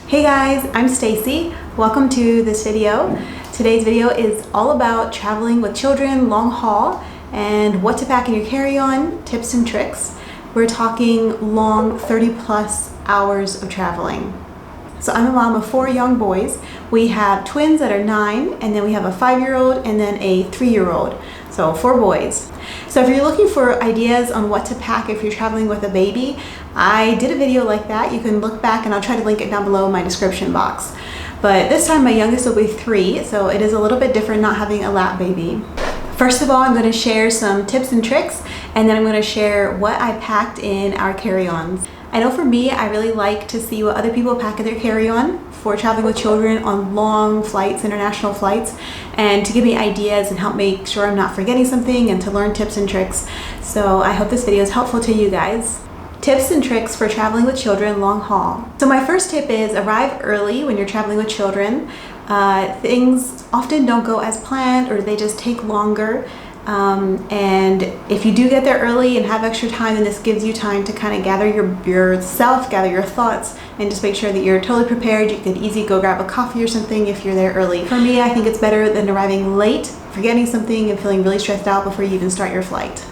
Hey guys, I'm Stacey. Welcome to this video. Today's video is all about traveling with children long haul and what to pack in your carry-on, tips and tricks. We're talking long 30+ hours of traveling. So I'm a mom of 4 young boys. We have twins that are 9, and then we have a 5-year-old and then a 3-year-old. So 4 boys. So if you're looking for ideas on what to pack if you're traveling with a baby, I did a video like that. You can look back and I'll try to link it down below in my description box. But this time my youngest will be 3, so it is a little bit different not having a lap baby. First of all, I'm going to share some tips and tricks, and then I'm going to share what I packed in our carry-ons. I know for me, I really like to see what other people pack in their carry-on for traveling with children on long flights, international flights, and to give me ideas and help make sure I'm not forgetting something and to learn tips and tricks. So I hope this video is helpful to you guys. Tips and tricks for traveling with children long haul. So my first tip is arrive early when you're traveling with children. Things often don't go as planned, or they just take longer. And if you do get there early and have extra time, then this gives you time to kind of gather yourself, gather your thoughts, and just make sure that you're totally prepared. You could easily go grab a coffee or something if you're there early. For me, I think it's better than arriving late, forgetting something, and feeling really stressed out before you even start your flight.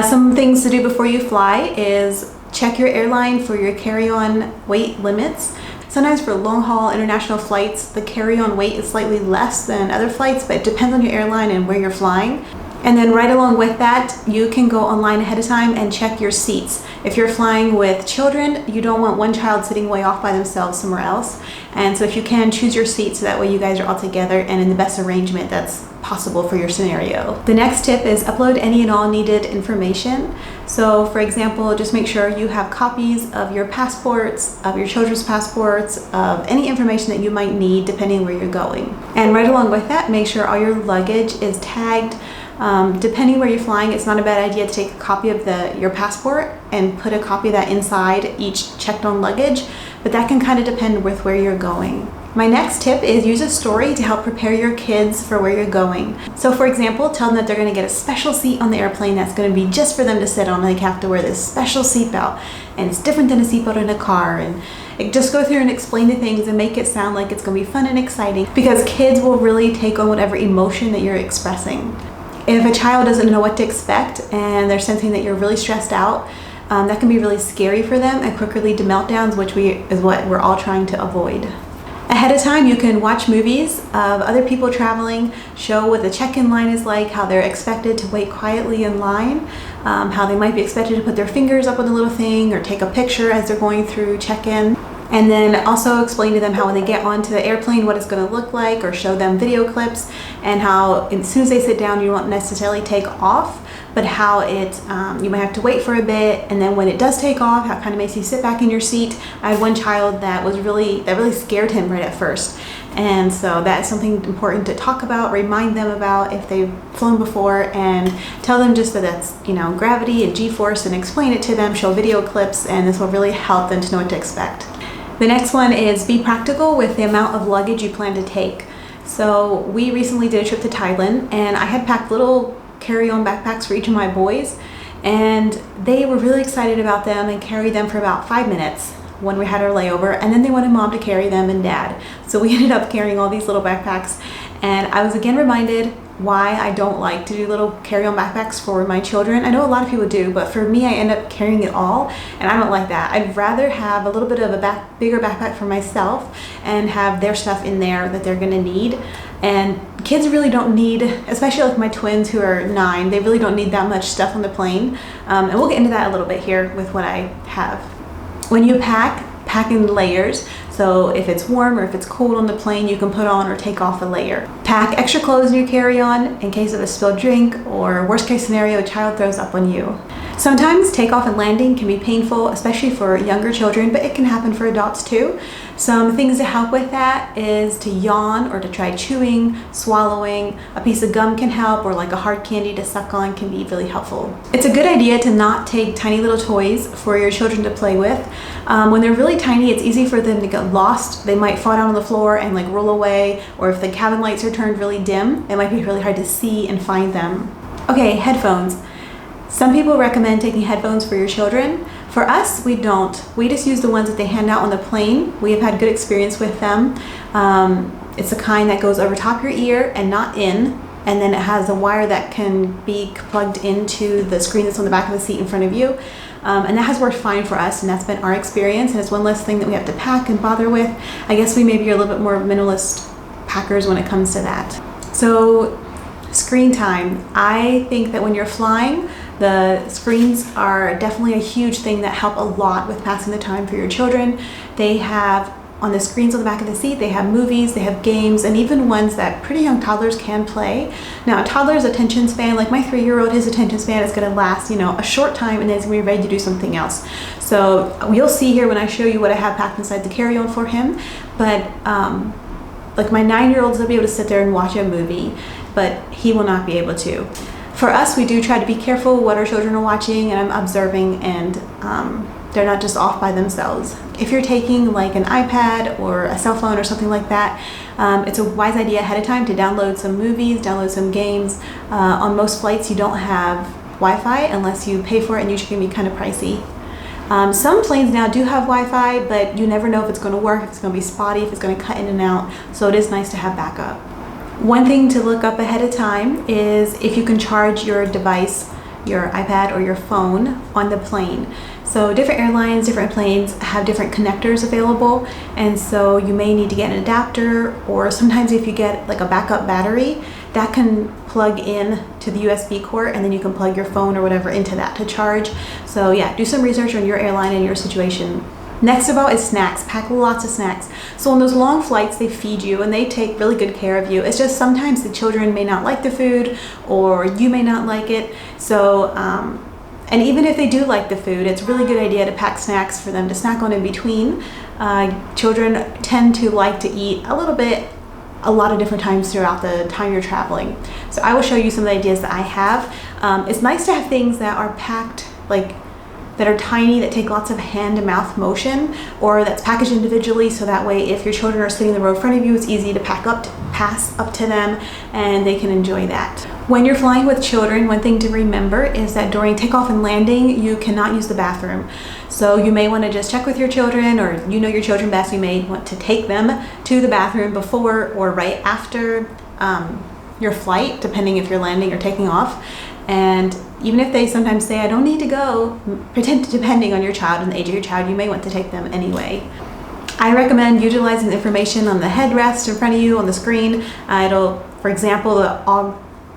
Some things to do before you fly is check your airline for your carry-on weight limits. Sometimes for long-haul international flights, the carry-on weight is slightly less than other flights, but it depends on your airline and where you're flying. And then right along with that, you can go online ahead of time and check your seats. If you're flying with children, you don't want one child sitting way off by themselves somewhere else. And so if you can, choose your seats so that way you guys are all together and in the best arrangement that's possible for your scenario. The next tip is upload any and all needed information. So for example, just make sure you have copies of your passports, of your children's passports, of any information that you might need depending where you're going. And right along with that, make sure all your luggage is tagged. Depending where you're flying, it's not a bad idea to take a copy of your passport and put a copy of that inside each checked on luggage, but that can kind of depend with where you're going. My next tip is use a story to help prepare your kids for where you're going. So for example, tell them that they're going to get a special seat on the airplane that's going to be just for them to sit on. They have to wear this special seatbelt, and it's different than a seatbelt in a car. And just go through and explain the things and make it sound like it's going to be fun and exciting, because kids will really take on whatever emotion that you're expressing. If a child doesn't know what to expect and they're sensing that you're really stressed out, that can be really scary for them and quickly lead to meltdowns, which is what we're all trying to avoid. Ahead of time, you can watch movies of other people traveling, show what the check-in line is like, how they're expected to wait quietly in line, how they might be expected to put their fingers up on the little thing or take a picture as they're going through check-in. And then also explain to them how when they get onto the airplane, what it's going to look like, or show them video clips, and how as soon as they sit down, you won't necessarily take off, but how you might have to wait for a bit, and then when it does take off, how it kind of makes you sit back in your seat. I had one child that really scared him right at first. And so that's something important to talk about, remind them about if they've flown before, and tell them just that that's, gravity and G-force, and explain it to them, show video clips, and this will really help them to know what to expect. The next one is be practical with the amount of luggage you plan to take. So we recently did a trip to Thailand, and I had packed little carry-on backpacks for each of my boys, and they were really excited about them and carried them for about 5 minutes when we had our layover, and then they wanted mom to carry them and dad. So we ended up carrying all these little backpacks, and I was again reminded why I don't like to do little carry-on backpacks for my children. I know a lot of people do, but for me, I end up carrying it all, and I don't like that. I'd rather have a little bit of a bigger backpack for myself and have their stuff in there that they're gonna need. And kids really don't need, especially like my twins who are 9, they really don't need that much stuff on the plane. And we'll get into that a little bit here with what I have. When you pack in layers. So if it's warm or if it's cold on the plane, you can put on or take off a layer. Pack extra clothes in your carry-on in case of a spilled drink, or worst case scenario, a child throws up on you. Sometimes takeoff and landing can be painful, especially for younger children, but it can happen for adults too. Some things to help with that is to yawn or to try chewing, swallowing. A piece of gum can help, or like a hard candy to suck on can be really helpful. It's a good idea to not take tiny little toys for your children to play with. When they're really tiny, it's easy for them to get lost. They might fall down on the floor and like roll away, or if the cabin lights are turned really dim, it might be really hard to see and find them. Okay, headphones. Some people recommend taking headphones for your children. For us, we don't. We just use the ones that they hand out on the plane. We have had good experience with them. It's the kind that goes over top your ear and not in, and then it has a wire that can be plugged into the screen that's on the back of the seat in front of you. And that has worked fine for us, and that's been our experience, and it's one less thing that we have to pack and bother with. I guess we maybe are a little bit more minimalist packers when it comes to that. So, screen time. I think that when you're flying, the screens are definitely a huge thing that help a lot with passing the time for your children. They have, on the screens on the back of the seat, they have movies, they have games, and even ones that pretty young toddlers can play. Now, a toddler's attention span, like my 3-year-old, his attention span is going to last, a short time, and then he's going to be ready to do something else. So you'll see here when I show you what I have packed inside the carry-on for him, but like my 9-year-old's will be able to sit there and watch a movie, but he will not be able to. For us, we do try to be careful what our children are watching, and I'm observing, and they're not just off by themselves. If you're taking like an iPad or a cell phone or something like that, it's a wise idea ahead of time to download some movies, download some games. On most flights, you don't have Wi-Fi unless you pay for it, and usually can be kind of pricey. Some planes now do have Wi-Fi, but you never know if it's going to work, if it's going to be spotty, if it's going to cut in and out. So it is nice to have backup. One thing to look up ahead of time is if you can charge your device, your iPad or your phone on the plane. So different airlines, different planes have different connectors available, and so you may need to get an adapter, or sometimes if you get like a backup battery, that can plug in to the USB port, and then you can plug your phone or whatever into that to charge. So yeah, do some research on your airline and your situation. Next of all is snacks. Pack lots of snacks. So on those long flights, they feed you and they take really good care of you. It's just sometimes the children may not like the food, or you may not like it. So, and even if they do like the food, it's a really good idea to pack snacks for them to snack on in between. Children tend to like to eat a lot of different times throughout the time you're traveling. So I will show you some of the ideas that I have. It's nice to have things that are packed, like that are tiny, that take lots of hand to mouth motion, or that's packaged individually, so that way if your children are sitting in the row in front of you, it's easy to pass up to them, and they can enjoy that. When you're flying with children, one thing to remember is that during takeoff and landing, you cannot use the bathroom. So you may want to just check with your children, or your children best, you may want to take them to the bathroom before or right after your flight, depending if you're landing or taking off. And even if they sometimes say, I don't need to go, depending on your child and the age of your child, you may want to take them anyway. I recommend utilizing the information on the headrest in front of you on the screen. It'll, for example,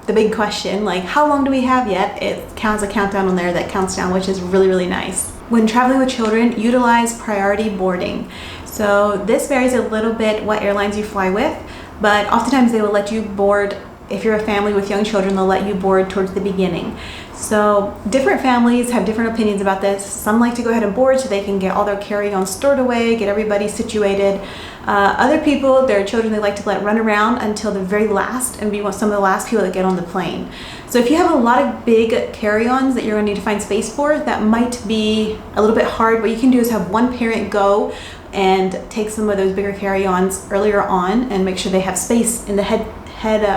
the big question, like how long do we have yet? It counts a countdown on there that counts down, which is really, really nice. When traveling with children, utilize priority boarding. So this varies a little bit what airlines you fly with, but oftentimes they will let you board. If you're a family with young children, they'll let you board towards the beginning. So different families have different opinions about this. Some like to go ahead and board so they can get all their carry-on stored away, get everybody situated. Other people, their children, they like to let run around until the very last and be some of the last people that get on the plane. So if you have a lot of big carry-ons that you're going to need to find space for, that might be a little bit hard. What you can do is have one parent go and take some of those bigger carry-ons earlier on and make sure they have space in the head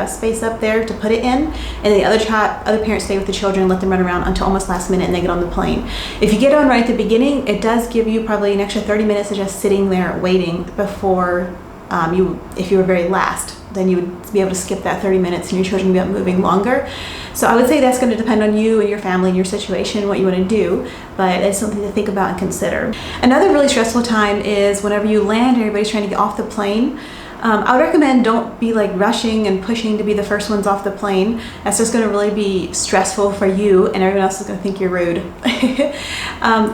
space up there to put it in, and the other parents stay with the children and let them run around until almost last minute and they get on the plane. If you get on right at the beginning, it does give you probably an extra 30 minutes of just sitting there waiting before if you were very last, then you would be able to skip that 30 minutes and your children would be moving longer. So I would say that's going to depend on you and your family and your situation, what you want to do, but it's something to think about and consider. Another really stressful time is whenever you land and everybody's trying to get off the plane. I would recommend don't be like rushing and pushing to be the first ones off the plane. That's just going to really be stressful for you, and everyone else is going to think you're rude.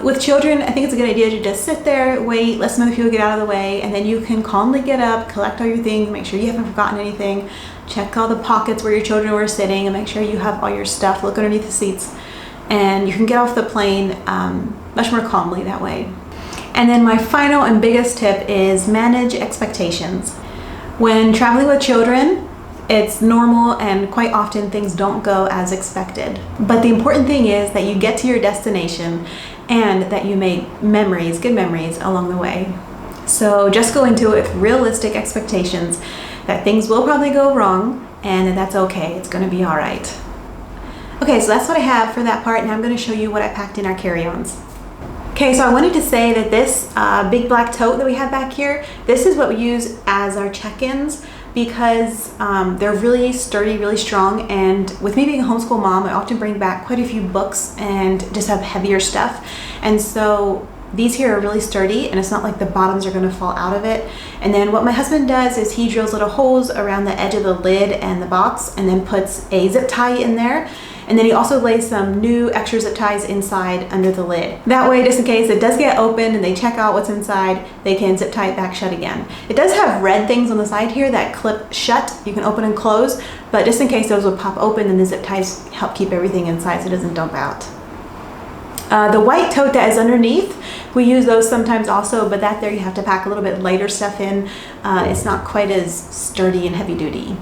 With children, I think it's a good idea to just sit there, wait, let some other people get out of the way, and then you can calmly get up, collect all your things, make sure you haven't forgotten anything, check all the pockets where your children were sitting, and make sure you have all your stuff, look underneath the seats, and you can get off the plane much more calmly that way. And then my final and biggest tip is manage expectations. When traveling with children, it's normal and quite often things don't go as expected. But the important thing is that you get to your destination and that you make memories, good memories along the way. So just go into it with realistic expectations that things will probably go wrong and that that's okay, it's gonna be all right. Okay, so that's what I have for that part. Now I'm gonna show you what I packed in our carry-ons. Okay, so I wanted to say that this big black tote that we have back here, this is what we use as our check-ins because they're really sturdy, really strong, and with me being a homeschool mom, I often bring back quite a few books and just have heavier stuff. And so these here are really sturdy, and it's not like the bottoms are gonna fall out of it. And then what my husband does is he drills little holes around the edge of the lid and the box and then puts a zip tie in there. And then he also lays some new extra zip ties inside under the lid. That way, just in case it does get open and they check out what's inside, they can zip tie it back shut again. It does have red things on the side here that clip shut. You can open and close, but just in case those will pop open, then the zip ties help keep everything inside so it doesn't dump out. The white tote that is underneath, we use those sometimes also, but that there you have to pack a little bit lighter stuff in. It's not quite as sturdy and heavy duty.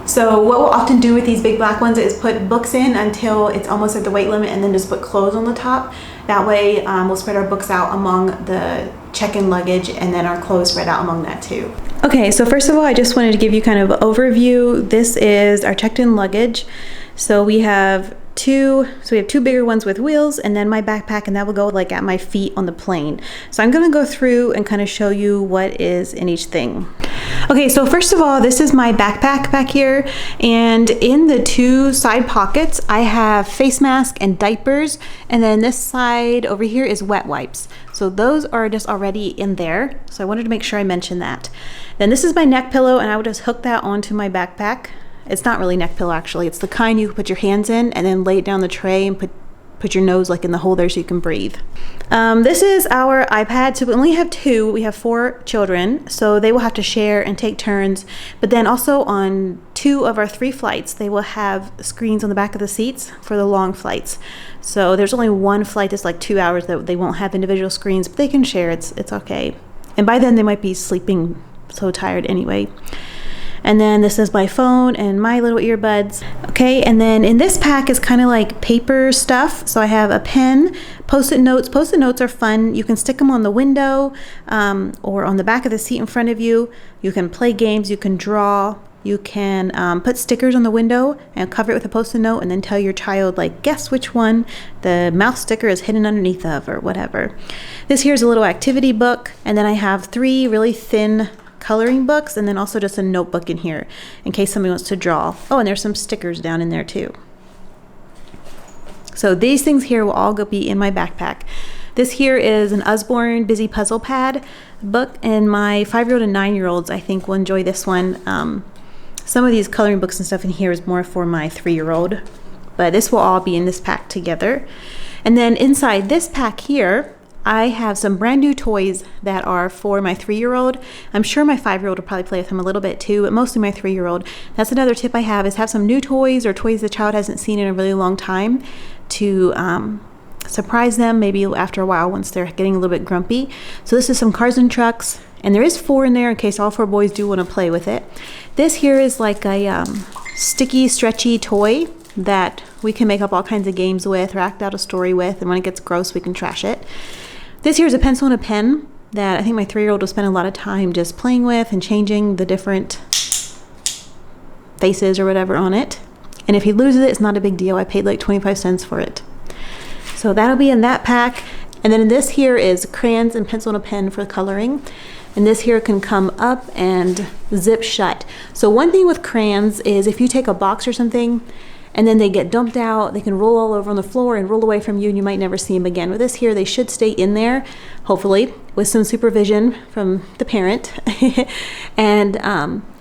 So what we'll often do with these big black ones is put books in until it's almost at the weight limit and then just put clothes on the top. That way we'll spread our books out among the check-in luggage and then our clothes spread out among that too. Okay, so first of all, I just wanted to give you kind of an overview. This is our checked-in luggage. So we have two bigger ones with wheels and then my backpack, and that will go like at my feet on the plane. So I'm gonna go through and kind of show you what is in each thing. Okay, so first of all, this is my backpack back here, and in the two side pockets I have face mask and diapers, and then this side over here is wet wipes. So those are just already in there, so I wanted to make sure I mentioned that. Then this is my neck pillow, and I would just hook that onto my backpack. It's not really neck pillow actually, it's the kind you put your hands in and then lay it down the tray and put your nose like in the hole there so you can breathe. This is our iPad. So we only have two. We have 4 children, so they will have to share and take turns. But then also on 2 of our 3 flights, they will have screens on the back of the seats for the long flights. So there's only one flight that's like 2 hours that they won't have individual screens, but they can share. It's okay. And by then they might be sleeping so tired anyway. And then this is my phone and my little earbuds. Okay, and then in this pack is kind of like paper stuff. So I have a pen, Post-it notes. Post-it notes are fun. You can stick them on the window or on the back of the seat in front of you. You can play games, you can draw, you can put stickers on the window and cover it with a Post-it note and then tell your child, like, guess which one the mouth sticker is hidden underneath of or whatever. This here's a little activity book, and then I have 3 really thin coloring books, and then also just a notebook in here in case somebody wants to draw. Oh, and there's some stickers down in there too. So these things here will all be in my backpack. This here is an Usborne Busy Puzzle Pad book, and my 5-year-old and 9-year-olds I think will enjoy this one. Some of these coloring books and stuff in here is more for my 3-year-old, but this will all be in this pack together. And then inside this pack here, I have some brand new toys that are for my 3-year-old. I'm sure my 5-year-old will probably play with them a little bit too, but mostly my 3-year-old. That's another tip I have, is have some new toys or toys the child hasn't seen in a really long time to surprise them maybe after a while once they're getting a little bit grumpy. So this is some cars and trucks, and there is 4 in there in case all 4 boys do want to play with it. This here is like a sticky, stretchy toy that we can make up all kinds of games with or act out a story with, and when it gets gross we can trash it. This here is a pencil and a pen that I think my 3-year-old will spend a lot of time just playing with and changing the different faces or whatever on it. And if he loses it, it's not a big deal. I paid like 25 cents for it. So that'll be in that pack. And then this here is crayons and pencil and a pen for coloring. And this here can come up and zip shut. So one thing with crayons is if you take a box or something and then they get dumped out, they can roll all over on the floor and roll away from you, and you might never see them again. With this here, they should stay in there, hopefully, with some supervision from the parent. And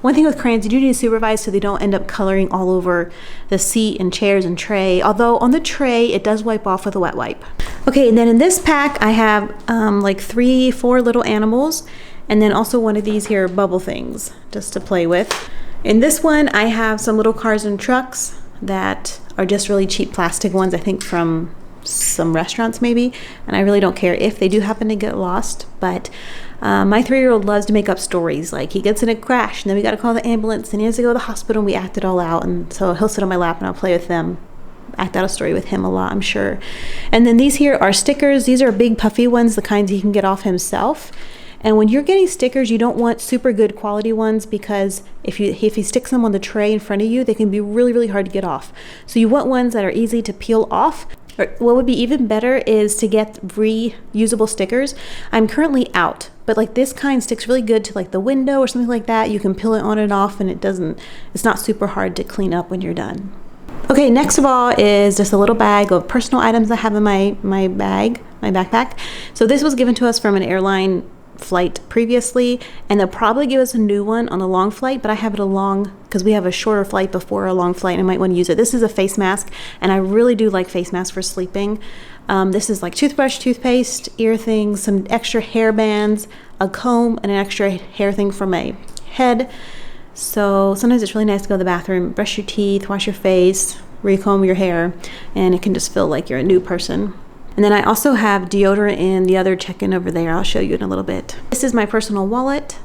one thing with crayons, you do need to supervise so they don't end up coloring all over the seat and chairs and tray, although on the tray, it does wipe off with a wet wipe. Okay, and then in this pack, I have like 3-4 little animals, and then also one of these here bubble things, just to play with. In this one, I have some little cars and trucks that are just really cheap plastic ones, I think from some restaurants maybe, and I really don't care if they do happen to get lost. But my 3-year-old loves to make up stories, like he gets in a crash and then we got to call the ambulance and he has to go to the hospital, and we act it all out. And so he'll sit on my lap and I'll play with them, act out a story with him a lot, I'm sure. And then these here are stickers. These are big puffy ones, the kinds he can get off himself. And when you're getting stickers, you don't want super good quality ones, because if he sticks them on the tray in front of you, they can be really, really hard to get off. So you want ones that are easy to peel off. Or what would be even better is to get reusable stickers. I'm currently out, but like this kind sticks really good to like the window or something like that. You can peel it on and off, and it's not super hard to clean up when you're done. Okay, next of all is just a little bag of personal items I have in my backpack. So this was given to us from an airline flight previously, and they'll probably give us a new one on a long flight, but I have it along because we have a shorter flight before a long flight and I might want to use it. This is a face mask, and I really do like face masks for sleeping. This is like toothbrush, toothpaste, ear things, some extra hair bands, a comb, and an extra hair thing for my head. So sometimes it's really nice to go to the bathroom, brush your teeth, wash your face, recomb your hair, and it can just feel like you're a new person. And then I also have deodorant in the other check-in over there. I'll show you in a little bit. This is my personal wallet.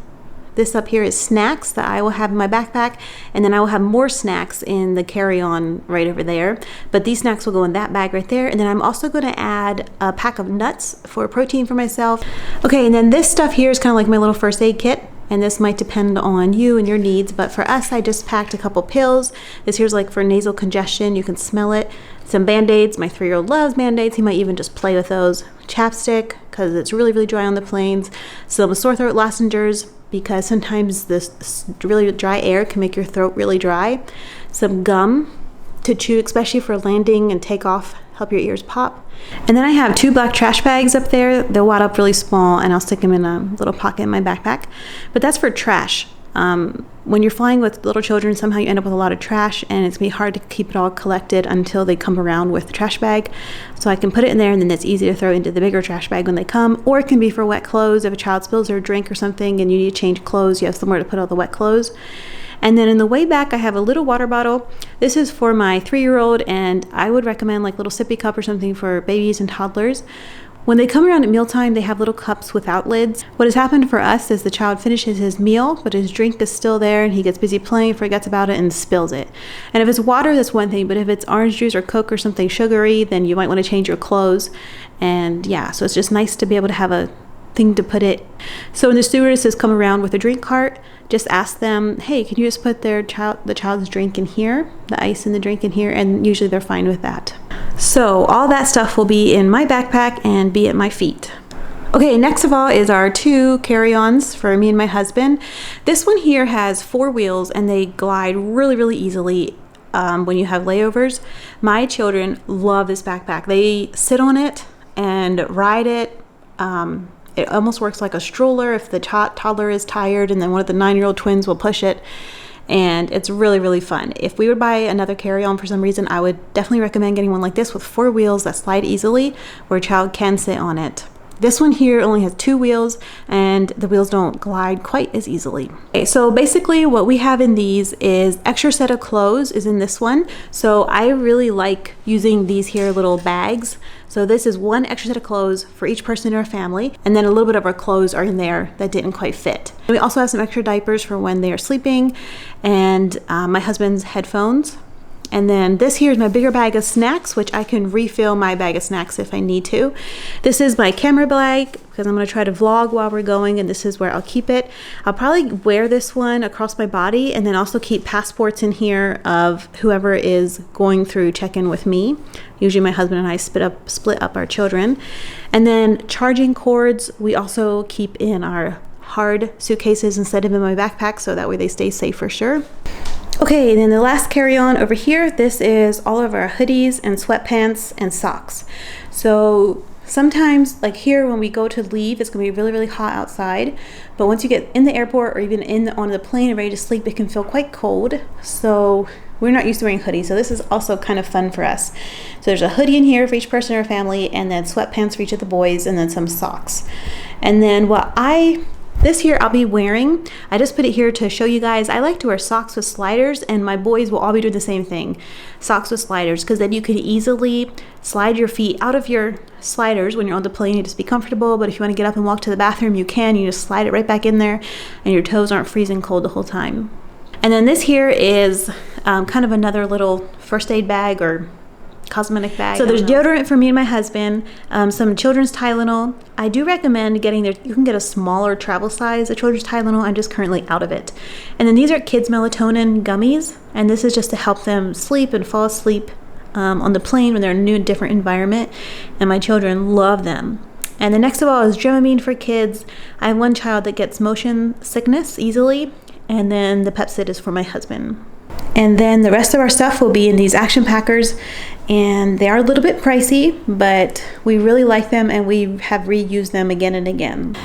This up here is snacks that I will have in my backpack, and then I will have more snacks in the carry-on right over there. But these snacks will go in that bag right there. And then I'm also going to add a pack of nuts for protein for myself. Okay, and then this stuff here is kind of like my little first aid kit. And this might depend on you and your needs, but for us, I just packed a couple pills. This here's like for nasal congestion, you can smell it. Some Band-Aids, my 3-year-old loves Band-Aids, he might even just play with those. Chapstick, because it's really, really dry on the planes. Some sore throat lozenges, because sometimes this really dry air can make your throat really dry. Some gum to chew, especially for landing and takeoff, help your ears pop. And then I have 2 black trash bags up there. They'll wad up really small, and I'll stick them in a little pocket in my backpack. But that's for trash. When you're flying with little children, somehow you end up with a lot of trash, and it's gonna be hard to keep it all collected until they come around with the trash bag. So I can put it in there, and then it's easy to throw into the bigger trash bag when they come. Or it can be for wet clothes. If a child spills their drink or something and you need to change clothes, you have somewhere to put all the wet clothes. And then in the way back, I have a little water bottle. This is for my 3-year-old, and I would recommend like little sippy cup or something for babies and toddlers. When they come around at mealtime, they have little cups without lids. What has happened for us is the child finishes his meal, but his drink is still there, and he gets busy playing, forgets about it, and spills it. And if it's water, that's one thing, but if it's orange juice or Coke or something sugary, then you might want to change your clothes. And yeah, so it's just nice to be able to have a thing to put it. So when the stewardesses come around with a drink cart, just ask them, hey, can you just put the child's drink in here, the ice in the drink in here, and usually they're fine with that. So all that stuff will be in my backpack and be at my feet. Okay, next of all is our 2 carry-ons for me and my husband. This one here has 4 wheels, and they glide really, really easily when you have layovers. My children love this backpack. They sit on it and ride it. It almost works like a stroller if the toddler is tired, and then one of the 9-year-old twins will push it. And it's really, really fun. If we would buy another carry-on for some reason, I would definitely recommend getting one like this with 4 wheels that slide easily, where a child can sit on it. This one here only has 2 wheels, and the wheels don't glide quite as easily. Okay, so basically what we have in these is extra set of clothes is in this one. So I really like using these here little bags. So this is 1 extra set of clothes for each person in our family, and then a little bit of our clothes are in there that didn't quite fit. And we also have some extra diapers for when they are sleeping, and my husband's headphones. And then this here is my bigger bag of snacks, which I can refill my bag of snacks if I need to. This is my camera bag, because I'm going to try to vlog while we're going, and this is where I'll keep it. I'll probably wear this one across my body, and then also keep passports in here of whoever is going through check-in with me. Usually my husband and I split up our children. And then charging cords, we also keep in our hard suitcases instead of in my backpack, so that way they stay safe for sure. Okay, and then the last carry-on over here, this is all of our hoodies and sweatpants and socks. So sometimes, like here, when we go to leave, it's gonna be really, really hot outside. But once you get in the airport or even on the plane and ready to sleep, it can feel quite cold. So we're not used to wearing hoodies, so this is also kind of fun for us. So there's a hoodie in here for each person in our family, and then sweatpants for each of the boys, and then some socks. And then this here I'll be wearing, I just put it here to show you guys, I like to wear socks with sliders, and my boys will all be doing the same thing, socks with sliders, because then you can easily slide your feet out of your sliders when you're on the plane. You just be comfortable, but if you want to get up and walk to the bathroom, you can. You just slide it right back in there, and your toes aren't freezing cold the whole time. And then this here is kind of another little first aid bag or cosmetic bag. So there's deodorant for me and my husband, some children's Tylenol. I do recommend you can get a smaller travel size of children's Tylenol. I'm just currently out of it. And then these are kids melatonin gummies, and this is just to help them sleep and fall asleep on the plane when they're in a new and different environment, and my children love them. And the next of all is Dramamine for kids. I have one child that gets motion sickness easily, and then the Pepcid is for my husband. And then the rest of our stuff will be in these action packers, and they are a little bit pricey, but we really like them and we have reused them again and again.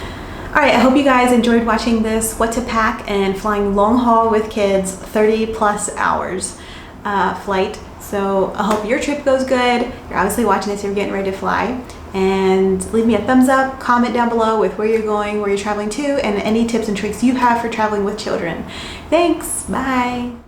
All right, I hope you guys enjoyed watching this what to pack and flying long haul with kids, 30 plus hours flight. So I hope your trip goes good. You're obviously watching this if you're getting ready to fly. And leave me a thumbs up, comment down below with where you're going, where you're traveling to, and any tips and tricks you have for traveling with children. Thanks, bye.